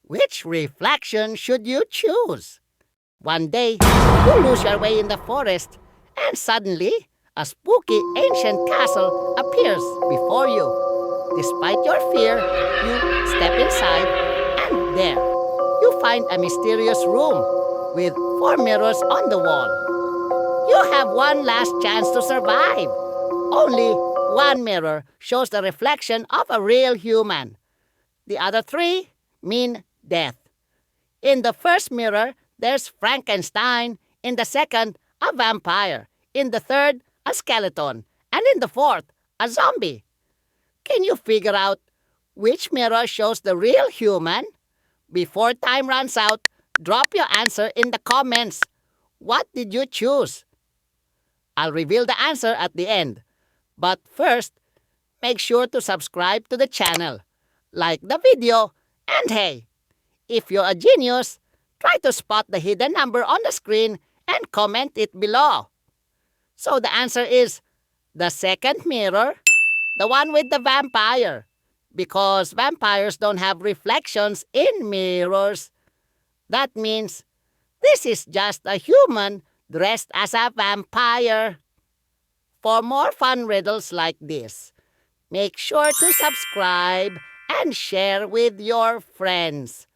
Which reflection should you choose? One day, you lose your way in the forest, and suddenly, a spooky ancient castle appears before you. Despite your fear, you step inside, and there, you find a mysterious room with 4 mirrors on the wall. You have one last chance to survive. Only one mirror shows the reflection of a real human. The other three mean death. In the first mirror, there's Frankenstein. In the second, a vampire. In the third, a skeleton. And in the fourth, a zombie. Can you figure out which mirror shows the real human? Before time runs out, drop your answer in the comments. What did you choose? I'll reveal the answer at the end. But first, make sure to subscribe to the channel, like the video, and hey, if you're a genius, try to spot the hidden number on the screen and comment it below. So the answer is the second mirror, the one with the vampire, because vampires don't have reflections in mirrors. That means this is just a human dressed as a vampire. For more fun riddles like this, make sure to subscribe and share with your friends.